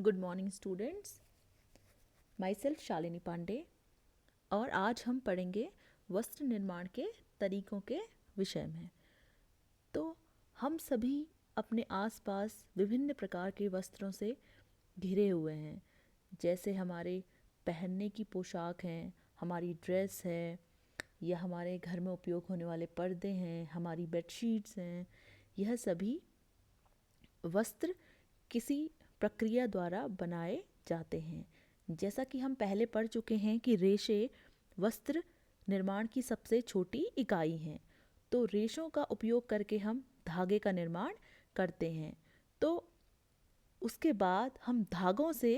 Good morning students. Myself Shalini Pandey और आज हम पढ़ेंगे वस्त्र निर्माण के तरीकों के विषय में। तो हम सभी अपने आसपास विभिन्न प्रकार के वस्त्रों से घिरे हुए हैं, जैसे हमारे पहनने की पोशाक हैं, हमारी ड्रेस है, या हमारे घर में उपयोग होने वाले पर्दे हैं, हमारी बेडशीट्स हैं। यह सभी वस्त्र किसी प्रक्रिया द्वारा बनाए जाते हैं। जैसा कि हम पहले पढ़ चुके हैं कि रेशे वस्त्र निर्माण की सबसे छोटी इकाई हैं। तो रेशों का उपयोग करके हम धागे का निर्माण करते हैं। तो उसके बाद हम धागों से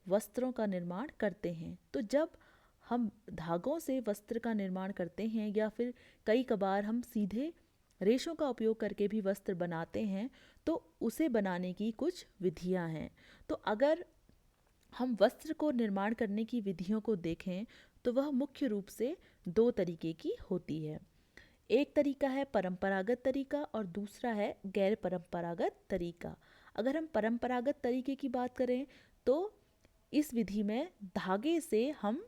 वस्त्रों का निर्माण करते हैं। तो जब हम धागों से वस्त्र का निर्माण करते हैं या फिर कई कबार हम सीधे रेशों का उपयोग करके भी वस्त्र बनाते हैं, तो उसे बनाने की कुछ विधियां हैं। तो अगर हम वस्त्र को निर्माण करने की विधियों को देखें तो वह मुख्य रूप से दो तरीके की होती है। एक तरीका है परंपरागत तरीका और दूसरा है गैर परंपरागत तरीका। अगर हम परंपरागत तरीके की बात करें तो इस विधि में धागे से हम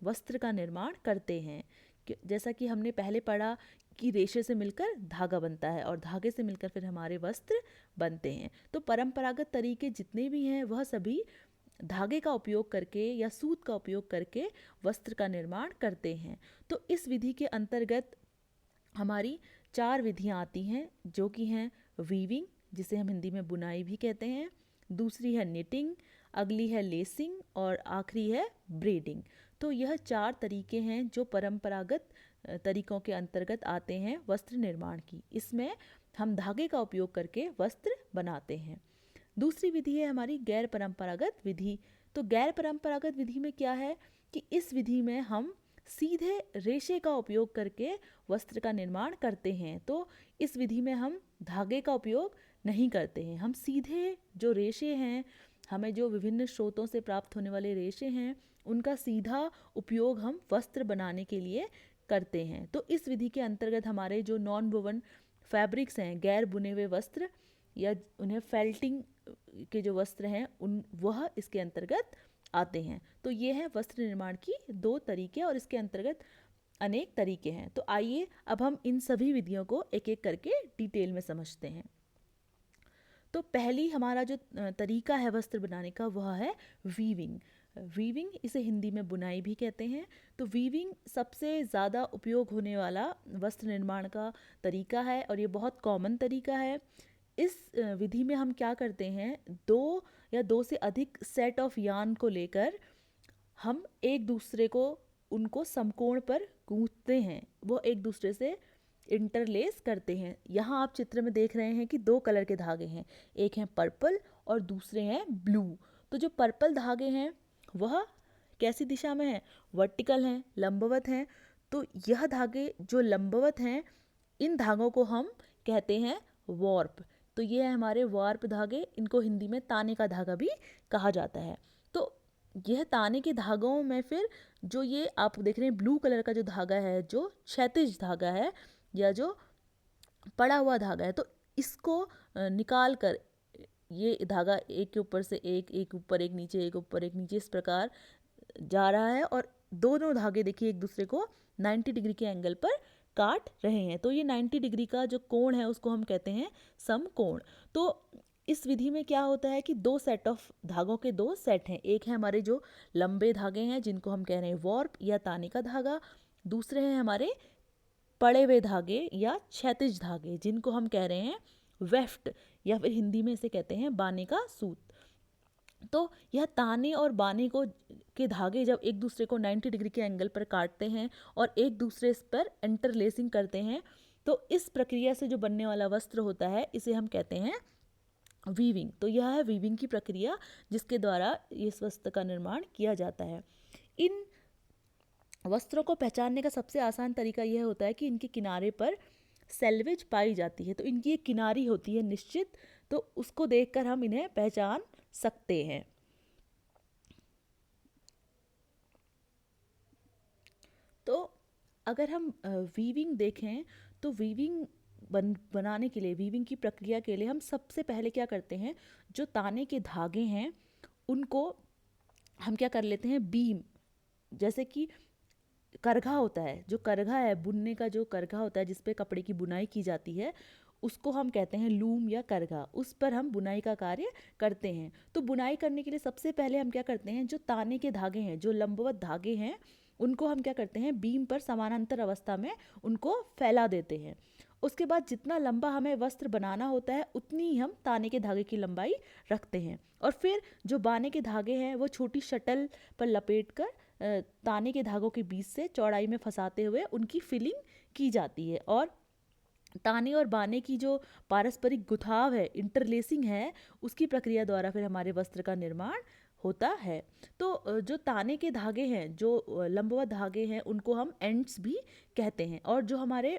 वस्त्र का निर्माण करते हैं। जैसा कि हमने पहले पढ़ा कि रेशे से मिलकर धागा बनता है और धागे से मिलकर फिर हमारे वस्त्र बनते हैं। तो परंपरागत तरीके जितने भी हैं वह सभी धागे का उपयोग करके या सूत का उपयोग करके वस्त्र का निर्माण करते हैं। तो इस विधि के अंतर्गत हमारी 4 विधियां आती हैं, जो कि हैं वीविंग, जिसे हम हिंदी में बुनाई भी कहते हैं, दूसरी है निटिंग, अगली है लेसिंग और आखिरी है ब्रेडिंग। तो यह 4 तरीके हैं जो परंपरागत तरीकों के अंतर्गत आते हैं वस्त्र निर्माण की। इसमें हम धागे का उपयोग करके वस्त्र बनाते हैं। दूसरी विधि है हमारी गैर परंपरागत विधि। तो गैर परंपरागत विधि में क्या है कि इस विधि में हम सीधे रेशे का उपयोग करके वस्त्र का निर्माण करते हैं। तो इस विधि में हम धागे का उपयोग नहीं करते हैं, हम सीधे जो रेशे हैं, हमें जो विभिन्न स्रोतों से प्राप्त होने वाले रेशे हैं, उनका सीधा उपयोग हम वस्त्र बनाने के लिए करते हैं। तो इस विधि के अंतर्गत हमारे जो नॉन वोवन फैब्रिक्स हैं, गैर बुने हुए वस्त्र या उन्हें फेल्टिंग के जो वस्त्र हैं वह इसके अंतर्गत आते हैं। तो ये है वस्त्र निर्माण की 2 तरीके और इसके अंतर्गत अनेक तरीके हैं। तो आइए अब हम इन सभी विधियों को एक एक करके डिटेल में समझते हैं। तो पहली हमारा जो तरीका है वस्त्र बनाने का वह है वीविंग। वीविंग, इसे हिंदी में बुनाई भी कहते हैं। तो वीविंग सबसे ज़्यादा उपयोग होने वाला वस्त्र निर्माण का तरीका है और ये बहुत कॉमन तरीका है। इस विधि में हम क्या करते हैं, 2 या 2 से अधिक सेट ऑफ यार्न को लेकर हम एक दूसरे को उनको समकोण पर गूंथते हैं, वो एक दूसरे से इंटरलेस करते हैं। यहाँ आप चित्र में देख रहे हैं कि 2 कलर के धागे हैं, एक हैं पर्पल और दूसरे हैं ब्लू। तो जो पर्पल धागे हैं वह कैसी दिशा में है, वर्टिकल हैं, लंबवत हैं। तो यह धागे जो लंबवत हैं, इन धागों को हम कहते हैं वॉर्प। तो ये है हमारे वार्प धागे, इनको हिंदी में ताने का धागा भी कहा जाता है। तो यह ताने के धागों में फिर जो ये आप देख रहे हैं ब्लू कलर का जो धागा है, जो क्षैतिज धागा है या जो पड़ा हुआ धागा है, तो इसको निकाल कर ये धागा एक के ऊपर से एक, एक ऊपर एक नीचे, एक ऊपर एक नीचे, इस प्रकार जा रहा है और दोनों धागे देखिए एक दूसरे को 90 डिग्री के एंगल पर काट रहे हैं। तो ये 90 डिग्री का जो कोण है उसको हम कहते हैं समकोण। तो इस विधि में क्या होता है कि 2 सेट ऑफ धागों के 2 सेट हैं। एक है हमारे जो लंबे धागे हैं जिनको हम कह रहे हैं वॉर्प या ताने का धागा, दूसरे हैं हमारे पड़े हुए धागे या क्षैतिज धागे जिनको हम कह रहे हैं वेफ्ट या फिर हिंदी में इसे कहते हैं बाने का सूत। तो यह ताने और बाने को के धागे जब एक दूसरे को 90 डिग्री के एंगल पर काटते हैं और एक दूसरे पर इंटरलेसिंग करते हैं, तो इस प्रक्रिया से जो बनने वाला वस्त्र होता है इसे हम कहते हैं वीविंग। तो यह है वीविंग की प्रक्रिया जिसके द्वारा इस वस्त्र का निर्माण किया जाता है। इन वस्त्रों को पहचानने का सबसे आसान तरीका यह होता है कि इनके किनारे पर सेल्वेज पाई जाती है। तो इनकी एक किनारी होती है निश्चित, तो उसको देखकर हम इन्हें पहचान सकते हैं। तो अगर हम वीविंग देखें तो वीविंग बनाने के लिए, वीविंग की प्रक्रिया के लिए हम सबसे पहले क्या करते हैं, जो ताने के धागे हैं उनको हम क्या कर लेते हैं, बीम, जैसे कि करघा होता है, जो करघा है बुनने का, जो करघा होता है जिस पे कपड़े की बुनाई की जाती है, उसको हम कहते हैं लूम या करघा। उस पर हम बुनाई का कार्य करते हैं। तो बुनाई करने के लिए सबसे पहले हम क्या करते हैं, जो ताने के धागे हैं, जो लंबवत धागे हैं, उनको हम क्या करते हैं, बीम पर समानांतर अवस्था में उनको फैला देते हैं। उसके बाद जितना लंबा हमें वस्त्र बनाना होता है उतनी ही हम ताने के धागे की लंबाई रखते हैं। और फिर जो बाने के धागे हैं वो छोटी शटल पर लपेट कर ताने के धागों के बीच से चौड़ाई में फंसाते हुए उनकी फिलिंग की जाती है। और ताने और बाने की जो पारस्परिक गुथाव है, इंटरलेसिंग है, उसकी प्रक्रिया द्वारा फिर हमारे वस्त्र का निर्माण होता है। तो जो ताने के धागे हैं, जो लंबवत धागे हैं, उनको हम एंड्स भी कहते हैं। और जो हमारे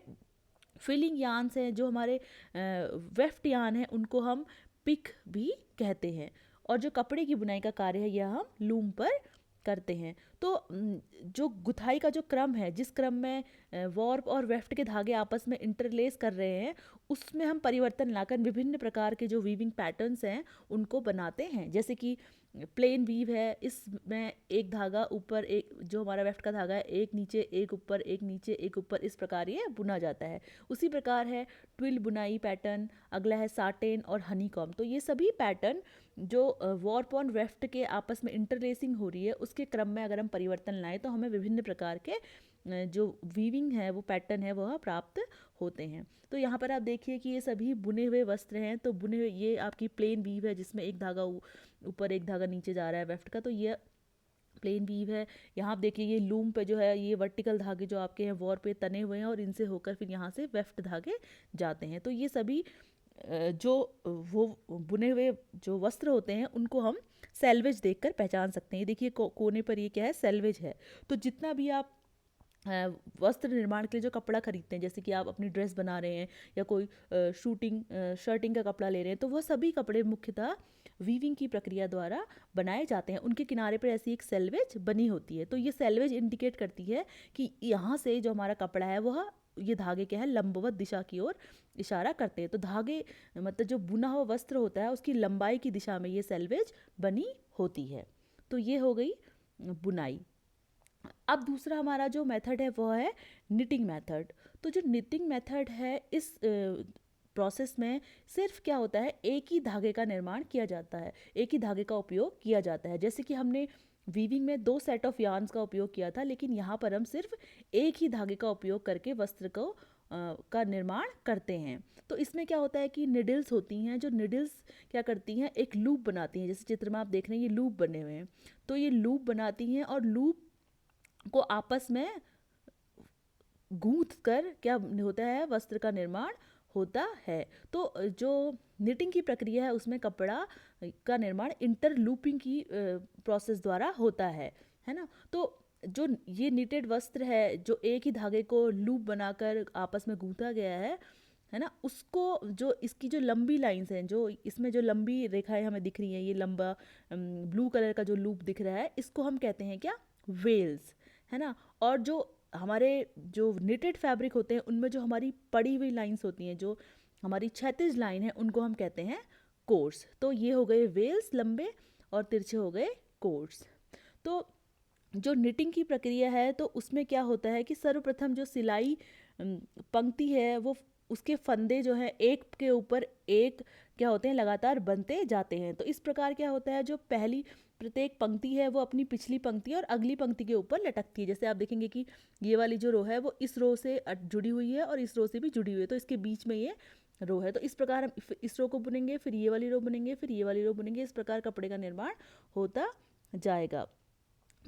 फिलिंग यान्स हैं, जो हमारे वेफ्ट यान हैं, उनको हम पिक भी कहते हैं। और जो कपड़े की बुनाई का कार्य है यह हम लूम पर करते हैं। तो जो गुथाई का जो क्रम है, जिस क्रम में वॉर्प और वेफ्ट के धागे आपस में इंटरलेस कर रहे हैं, उसमें हम परिवर्तन लाकर विभिन्न प्रकार के जो वीविंग पैटर्न्स हैं उनको बनाते हैं। जैसे कि प्लेन वीव है, इसमें एक धागा ऊपर, एक जो हमारा वेफ्ट का धागा है, एक नीचे एक ऊपर, एक नीचे एक ऊपर, इस प्रकार ये बुना जाता है। उसी प्रकार है ट्विल बुनाई पैटर्न, अगला है साटेन और हनीकॉम। तो ये सभी पैटर्न जो वॉर्प और वेफ्ट के आपस में इंटरलेसिंग हो रही है उसके क्रम में अगर हम परिवर्तन लाएं तो हमें विभिन्न प्रकार के जो वीविंग है, वो पैटर्न है, वह प्राप्त होते हैं। तो यहाँ पर आप देखिए कि ये सभी बुने हुए वस्त्र हैं। तो बुने हुए, ये आपकी प्लेन वीव है जिसमें एक धागा ऊपर एक धागा नीचे जा रहा है वेफ्ट का, तो ये प्लेन वीव है। यहाँ आप देखिए ये लूम पे जो है ये वर्टिकल धागे जो आपके हैं वॉर पे तने हुए हैं और इनसे होकर फिर यहाँ से वेफ्ट धागे जाते हैं। तो ये सभी जो वो बुने हुए जो वस्त्र होते हैं उनको हम सेल्वेज देखकर पहचान सकते हैं। देखिए कोने पर ये क्या है, सेल्वेज है। तो जितना भी आप वस्त्र निर्माण के लिए जो कपड़ा खरीदते हैं, जैसे कि आप अपनी ड्रेस बना रहे हैं या कोई शर्टिंग का कपड़ा ले रहे हैं, तो वह सभी कपड़े मुख्यतः वीविंग की प्रक्रिया द्वारा बनाए जाते हैं। उनके किनारे पर ऐसी एक सेल्वेज बनी होती है। तो ये सेल्वेज इंडिकेट करती है कि यहाँ से जो हमारा कपड़ा है वह, ये धागे क्या है, लंबवत दिशा की ओर इशारा करते हैं। तो धागे मतलब जो बुना हुआ वस्त्र होता है उसकी लंबाई की दिशा में ये सेल्वेज बनी होती है। तो ये हो गई बुनाई। अब दूसरा हमारा जो मेथड है वह है निटिंग मेथड। तो जो निटिंग मेथड है, इस प्रोसेस में सिर्फ क्या होता है, एक ही धागे का निर्माण किया जाता है, एक ही धागे का उपयोग किया जाता है। जैसे कि हमने वीविंग में 2 सेट ऑफ यार्न्स का उपयोग किया था, लेकिन यहाँ पर हम सिर्फ एक ही धागे का उपयोग करके वस्त्र को का निर्माण करते हैं। तो इसमें क्या होता है कि निडल्स होती हैं, जो निडल्स क्या करती हैं, एक लूप बनाती हैं। जैसे चित्र में आप देख रहे हैं ये लूप बने हुए हैं, तो ये लूप बनाती हैं और लूप को आपस में गूंथ कर क्या होता है, वस्त्र का निर्माण होता है। तो जो निटिंग की प्रक्रिया है उसमें कपड़ा का निर्माण इंटरलूपिंग की प्रोसेस द्वारा होता है ना। तो जो ये निटेड वस्त्र है, जो एक ही धागे को लूप बनाकर आपस में गूंथा गया है ना, उसको जो इसकी जो लंबी लाइंस हैं, जो इसमें जो लंबी रेखाएं हमें दिख रही हैं, ये लंबा ब्लू कलर का जो लूप दिख रहा है, इसको हम कहते हैं क्या, वेल्स, है ना। और जो हमारे जो निटेड फैब्रिक होते हैं उनमें जो हमारी पड़ी हुई लाइंस होती हैं, जो हमारी क्षैतिज लाइन है, उनको हम कहते हैं कोर्स। तो ये हो गए वेल्स लंबे और तिरछे हो गए कोर्स। तो जो निटिंग की प्रक्रिया है तो उसमें क्या होता है कि सर्वप्रथम जो सिलाई पंक्ति है वो, उसके फंदे जो है एक के ऊपर एक क्या होते हैं, लगातार बनते जाते हैं। तो इस प्रकार क्या होता है, जो पहली प्रत्येक पंक्ति है वो अपनी पिछली पंक्ति और अगली पंक्ति के ऊपर लटकती है। जैसे आप देखेंगे कि ये वाली जो रो है वो इस रो से जुड़ी हुई है और इस रो से भी जुड़ी हुई है, तो इसके बीच में ये रो है। तो इस प्रकार हम इस रो को बुनेंगे, फिर ये वाली रो बुनेंगे, फिर ये वाली रो बुनेंगे, इस प्रकार कपड़े का निर्माण होता जाएगा।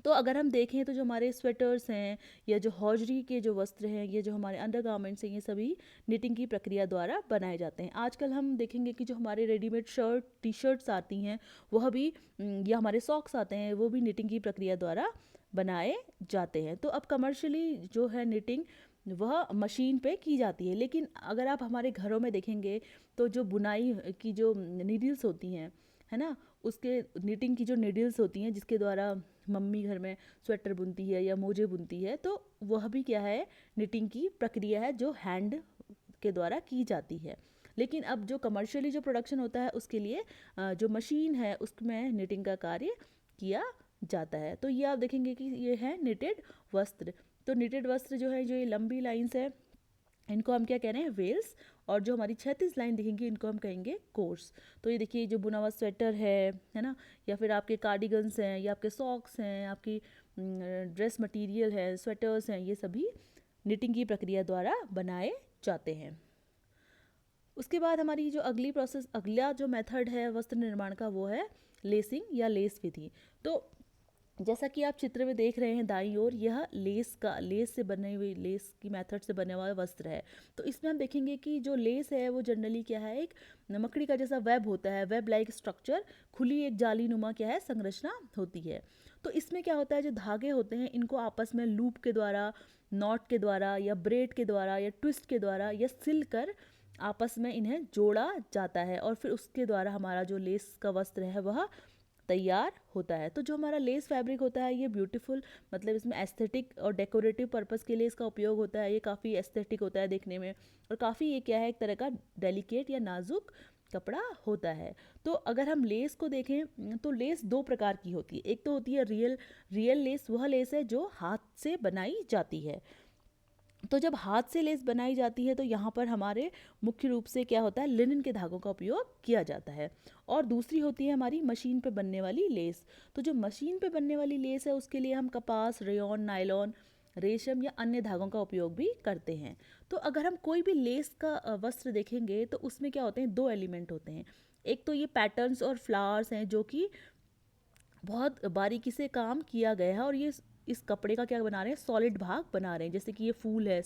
तो अगर हम देखें तो जो हमारे स्वेटर्स हैं या जो हौजरी के जो वस्त्र हैं, ये जो हमारे अंडरगारमेंट्स हैं, ये सभी निटिंग की प्रक्रिया द्वारा बनाए जाते हैं। आजकल हम देखेंगे कि जो हमारे रेडीमेड शर्ट टी शर्ट्स आती हैं वह भी, या हमारे सॉक्स आते हैं, वो भी निटिंग की प्रक्रिया द्वारा बनाए जाते हैं। तो अब कमर्शियली जो है निटिंग वह मशीन पे की जाती है, लेकिन अगर आप हमारे घरों में देखेंगे तो जो बुनाई की जो नीडल्स होती हैं, है ना, उसके निटिंग की जो नीडल्स होती हैं जिसके द्वारा मम्मी घर में स्वेटर बुनती है या मोजे बुनती है, तो वह भी क्या है, निटिंग की प्रक्रिया है जो हैंड के द्वारा की जाती है। लेकिन अब जो कमर्शियली जो प्रोडक्शन होता है उसके लिए जो मशीन है उसमें निटिंग का कार्य किया जाता है। तो ये आप देखेंगे कि ये है निटेड वस्त्र। तो निटेड वस्त्र जो है, जो ये लंबी लाइंस है, इनको हम क्या कह रहे हैं, वेल्स। और जो हमारी 36 लाइन दिखेंगी इनको हम कहेंगे कोर्स। तो ये देखिए जो बुना हुआ स्वेटर है ना, या फिर आपके कार्डिगन्स हैं, या आपके सॉक्स हैं, आपकी ड्रेस मटेरियल है, स्वेटर्स हैं, ये सभी निटिंग की प्रक्रिया द्वारा बनाए जाते हैं। उसके बाद हमारी जो अगली प्रोसेस, अगला जो मेथड है वस्त्र निर्माण का, वो है लेसिंग या लेस विधि। तो जैसा कि आप चित्र में देख रहे हैं दाईं ओर, यह लेस से बने हुई, लेस की मेथड से बने हुआ वस्त्र है। तो इसमें हम देखेंगे कि जो लेस है वो जनरली क्या है, एक मकड़ी का जैसा वेब होता है, वेब लाइक स्ट्रक्चर, खुली एक जाली नुमा क्या है संरचना होती है। तो इसमें क्या होता है, जो धागे होते हैं इनको आपस में लूप के द्वारा, नॉट के द्वारा, या ब्रेड के द्वारा, या ट्विस्ट के द्वारा, या सिल कर आपस में इन्हें जोड़ा जाता है, और फिर उसके द्वारा हमारा जो लेस का वस्त्र है वह तैयार होता है। तो जो हमारा लेस फैब्रिक होता है ये ब्यूटीफुल, मतलब इसमें एस्थेटिक और डेकोरेटिव पर्पस के लिए इसका उपयोग होता है। ये काफ़ी एस्थेटिक होता है देखने में, और काफ़ी ये क्या है, एक तरह का डेलिकेट या नाजुक कपड़ा होता है। तो अगर हम लेस को देखें तो लेस दो प्रकार की होती है। एक तो होती है रियल लेस, वह लेस है जो हाथ से बनाई जाती है। तो जब हाथ से लेस बनाई जाती है तो यहाँ पर हमारे मुख्य रूप से क्या होता है, लिनन के धागों का उपयोग किया जाता है। और दूसरी होती है हमारी मशीन पे बनने वाली लेस। तो जो मशीन पे बनने वाली लेस है उसके लिए हम कपास, रेयॉन, नायलॉन, रेशम या अन्य धागों का उपयोग भी करते हैं। तो अगर हम कोई भी लेस का वस्त्र देखेंगे तो उसमें क्या होते हैं, दो एलिमेंट होते हैं। एक तो ये पैटर्न्स और फ्लावर्स हैं जो कि बहुत बारीकी से काम किया गया है, और ये इस कपड़े का क्या बना रहे हैं, सॉलिड भाग बना रहे हैं। जैसे कि ये फूल है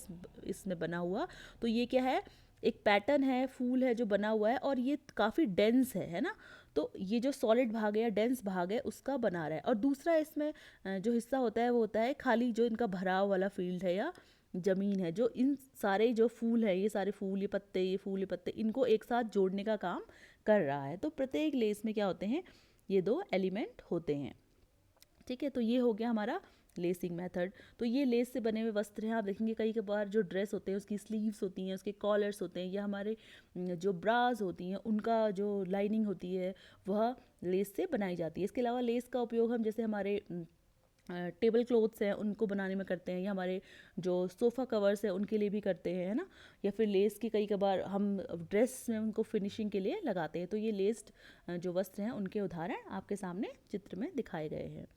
इसमें बना हुआ, तो ये क्या है, एक पैटर्न है, फूल है जो बना हुआ है, और ये काफ़ी डेंस है ना। तो ये जो सॉलिड भाग है या डेंस भाग है उसका बना रहा है। और दूसरा इसमें जो हिस्सा होता है वो होता है खाली, जो इनका भराव वाला फील्ड है या ज़मीन है, जो इन सारे जो फूल है, ये सारे फूल, ये पत्ते, ये फूल, ये पत्ते, इनको एक साथ जोड़ने का काम कर रहा है। तो प्रत्येक लेस में क्या होते हैं, ये दो एलिमेंट होते हैं। ठीक है, तो ये हो गया हमारा लेसिंग मेथड। तो ये लेस से बने हुए वस्त्र हैं। आप देखेंगे कई बार जो ड्रेस होते हैं उसकी स्लीव्स होती हैं, उसके कॉलर्स होते हैं, या हमारे जो ब्राज होती हैं उनका जो लाइनिंग होती है वह लेस से बनाई जाती है। इसके अलावा लेस का उपयोग हम जैसे हमारे टेबल क्लॉथ्स हैं उनको बनाने में करते हैं, या हमारे जो सोफ़ा कवर्स हैं उनके लिए भी करते हैं, है ना। या फिर लेस की कई बार हम ड्रेस में उनको फिनिशिंग के लिए लगाते हैं। तो ये लेस्ड जो वस्त्र हैं उनके उदाहरण आपके सामने चित्र में दिखाए गए हैं।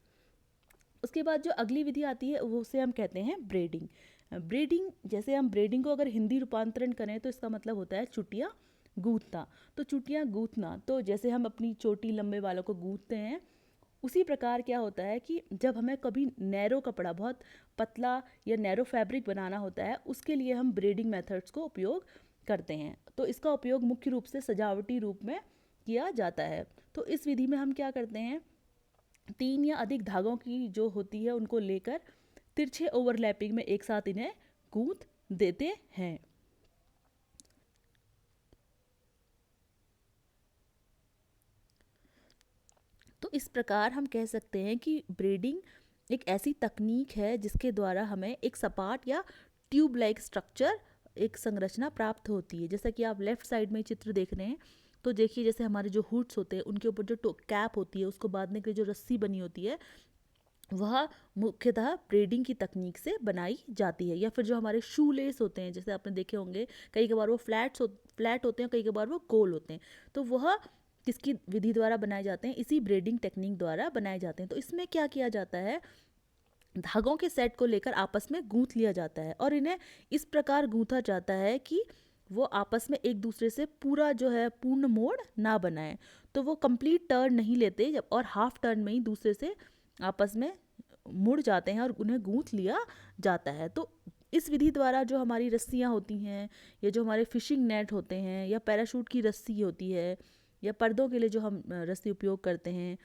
उसके बाद जो अगली विधि आती है वो उसे हम कहते हैं ब्रेडिंग। ब्रेडिंग, जैसे हम ब्रेडिंग को अगर हिंदी रूपांतरण करें तो इसका मतलब होता है चुटियाँ गूंथना। तो चुटियाँ गूंथना, तो जैसे हम अपनी चोटी लंबे वालों को गूंथते हैं, उसी प्रकार क्या होता है कि जब हमें कभी नैरो कपड़ा, बहुत पतला या नैरो फैब्रिक बनाना होता है, उसके लिए हम ब्रेडिंग मेथड्स को उपयोग करते हैं। तो इसका उपयोग मुख्य रूप से सजावटी रूप में किया जाता है। तो इस विधि में हम क्या करते हैं, 3 या अधिक धागों की जो होती है उनको लेकर तिरछे ओवरलैपिंग में एक साथ इन्हें गूंथ देते हैं। तो इस प्रकार हम कह सकते हैं कि ब्रेडिंग एक ऐसी तकनीक है जिसके द्वारा हमें एक सपाट या ट्यूब लाइक स्ट्रक्चर, एक संरचना प्राप्त होती है। जैसा कि आप लेफ्ट साइड में चित्र देख रहे हैं, तो देखिए जैसे हमारे जो हुड्स होते हैं उनके ऊपर जो कैप होती है उसको बांधने के लिए जो रस्सी बनी होती है वह मुख्यतः ब्रेडिंग की तकनीक से बनाई जाती है। या फिर जो हमारे शू लेस होते हैं, जैसे आपने देखे होंगे कई बार वो फ्लैट होते हैं, कई बार वो गोल होते हैं, तो वह किसकी विधि द्वारा बनाए जाते हैं, इसी ब्रेडिंग टेक्निक द्वारा बनाए जाते हैं। तो इसमें क्या किया जाता है, धागों के सेट को लेकर आपस में गूंथ लिया जाता है, और इन्हें इस प्रकार गूंथा जाता है कि वो आपस में एक दूसरे से पूरा जो है पूर्ण मोड़ ना बनाए। तो वो कंप्लीट टर्न नहीं लेते, जब और हाफ टर्न में ही दूसरे से आपस में मुड़ जाते हैं और उन्हें गूंथ लिया जाता है। तो इस विधि द्वारा जो हमारी रस्सियाँ होती हैं, या जो हमारे फिशिंग नेट होते हैं, या पैराशूट की रस्सी होती है, या पर्दों के लिए जो हम रस्सी उपयोग करते हैं,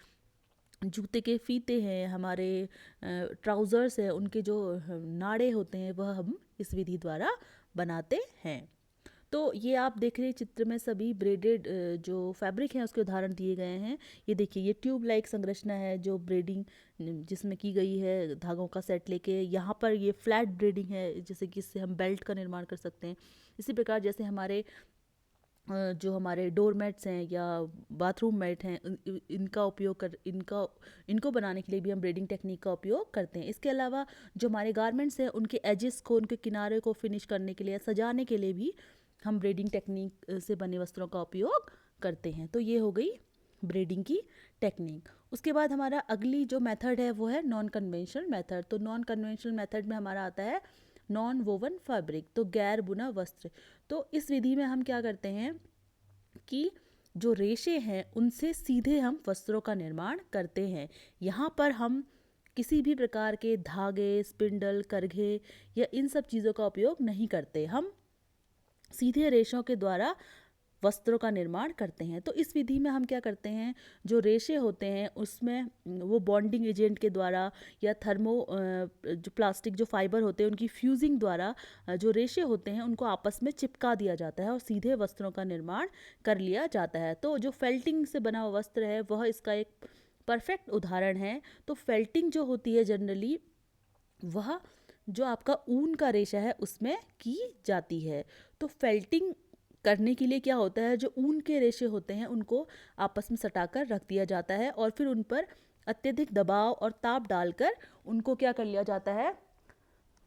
जूते के फीते हैं, हमारे ट्राउज़र्स हैं, उनके जो नाड़े होते हैं वह हम इस विधि द्वारा बनाते हैं। तो ये आप देख रहे हैं चित्र में सभी ब्रेडेड जो फैब्रिक हैं उसके उदाहरण दिए गए हैं। ये देखिए ये ट्यूब लाइक संरचना है जो ब्रेडिंग जिसमें की गई है धागों का सेट लेके। यहाँ पर ये फ्लैट ब्रेडिंग है, जैसे कि इससे हम बेल्ट का निर्माण कर सकते हैं। इसी प्रकार जैसे हमारे जो हमारे डोर मैट्स हैं या बाथरूम मैट हैं इनका उपयोग कर इनको बनाने के लिए भी हम ब्रेडिंग टेक्निक का उपयोग करते हैं। इसके अलावा जो हमारे गारमेंट्स हैं उनके एजेस को, उनके किनारे को फिनिश करने के लिए, सजाने के लिए भी हम ब्रेडिंग टेक्निक से बने वस्त्रों का उपयोग करते हैं। तो ये हो गई ब्रेडिंग की टेक्निक। उसके बाद हमारा अगली जो मेथड है वो है नॉन कन्वेंशनल मेथड। तो नॉन कन्वेंशनल मेथड में हमारा आता है नॉन वोवन फैब्रिक, तो गैर बुना वस्त्र। तो इस विधि में हम क्या करते हैं कि जो रेशे हैं उनसे सीधे हम वस्त्रों का निर्माण करते हैं। यहाँ पर हम किसी भी प्रकार के धागे, स्पिंडल, करघे या इन सब चीज़ों का उपयोग नहीं करते। हम सीधे रेशों के द्वारा वस्त्रों का निर्माण करते हैं। तो इस विधि में हम क्या करते हैं, जो रेशे होते हैं उसमें वो बॉन्डिंग एजेंट के द्वारा या जो प्लास्टिक जो फाइबर होते हैं उनकी फ्यूजिंग द्वारा जो रेशे होते हैं उनको आपस में चिपका दिया जाता है और सीधे वस्त्रों का निर्माण कर लिया जाता है। तो जो फेल्टिंग से बना हुआ वस्त्र है वह इसका एक परफेक्ट उदाहरण है। तो फेल्टिंग जो होती है जनरली वह जो आपका ऊन का रेशा है उसमें की जाती है। तो फेल्टिंग करने के लिए क्या होता है, जो ऊन के रेशे होते हैं उनको आपस में सटाकर रख दिया जाता है और फिर उन पर अत्यधिक दबाव और ताप डालकर उनको क्या कर लिया जाता है,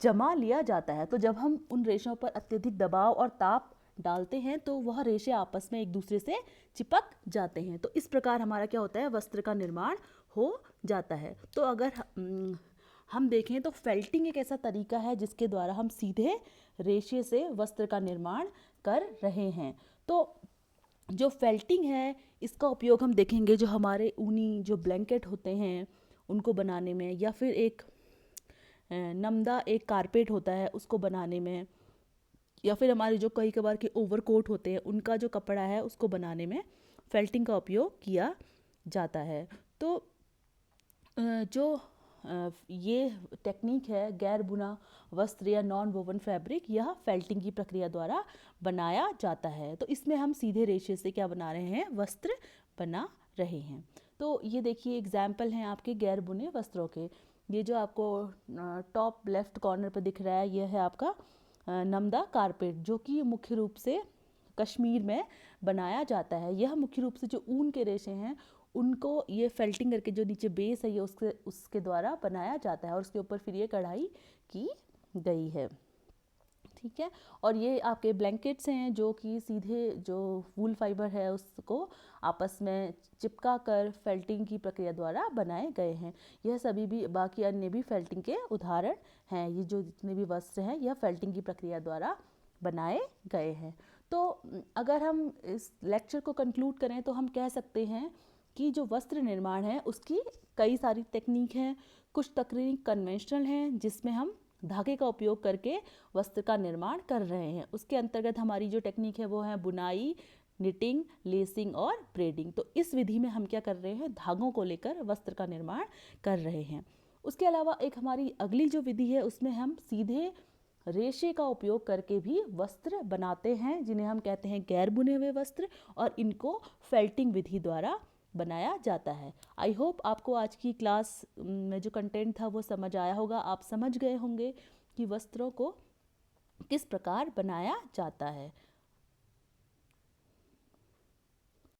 जमा लिया जाता है। तो जब हम उन रेशों पर अत्यधिक दबाव और ताप डालते हैं तो वह रेशे आपस में एक दूसरे से चिपक जाते हैं। तो इस प्रकार हमारा क्या होता है, वस्त्र का निर्माण हो जाता है। तो अगर हम देखें तो फेल्टिंग एक ऐसा तरीका है जिसके द्वारा हम सीधे रेशे से वस्त्र का निर्माण कर रहे हैं। तो जो फेल्टिंग है इसका उपयोग हम देखेंगे जो हमारे ऊनी जो ब्लैंकेट होते हैं उनको बनाने में, या फिर एक नमदा एक कारपेट होता है उसको बनाने में, या फिर हमारे जो कई कबार के ओवरकोट होते हैं उनका जो कपड़ा है उसको बनाने में फेल्टिंग का उपयोग किया जाता है। तो जो ये टेक्निक है गैर बुना वस्त्र या नॉन वोवन फैब्रिक, यह फेल्टिंग की प्रक्रिया द्वारा बनाया जाता है। तो इसमें हम सीधे रेशे से क्या बना रहे हैं, वस्त्र बना रहे हैं। तो ये देखिए एग्जाम्पल हैं आपके गैर बुने वस्त्रों के। ये जो आपको टॉप लेफ्ट कॉर्नर पर दिख रहा है ये है आपका नमदा कारपेट, जो कि मुख्य रूप से कश्मीर में बनाया जाता है। यह मुख्य रूप से जो ऊन के रेशे हैं उनको ये फेल्टिंग करके जो नीचे बेस है ये उसके द्वारा बनाया जाता है और उसके ऊपर फिर ये कढ़ाई की गई है। ठीक है, और ये आपके ब्लैंकेट्स हैं जो कि सीधे जो वूल फाइबर है उसको आपस में चिपका कर फेल्टिंग की प्रक्रिया द्वारा बनाए गए हैं। यह सभी भी बाकी अन्य भी फेल्टिंग के उदाहरण हैं। ये जो जितने भी वस्त्र हैं यह फेल्टिंग की प्रक्रिया द्वारा बनाए गए हैं। तो अगर हम इस लेक्चर को कंक्लूड करें तो हम कह सकते हैं कि जो वस्त्र निर्माण है उसकी कई सारी टेक्निक हैं। कुछ तकनीक कन्वेंशनल हैं जिसमें हम धागे का उपयोग करके वस्त्र का निर्माण कर रहे हैं। उसके अंतर्गत हमारी जो टेक्निक है वो है बुनाई, निटिंग, लेसिंग और ब्रेडिंग। तो इस विधि में हम क्या कर रहे हैं, धागों को लेकर वस्त्र का निर्माण कर रहे हैं। उसके अलावा एक हमारी अगली जो विधि है उसमें हम सीधे रेशे का उपयोग करके भी वस्त्र बनाते हैं जिन्हें हम कहते हैं गैर बुने हुए वस्त्र, और इनको फेल्टिंग विधि द्वारा बनाया जाता है। आई होप आपको आज की क्लास में जो कंटेंट था वो समझ आया होगा। आप समझ गए होंगे कि वस्त्रों को किस प्रकार बनाया जाता है।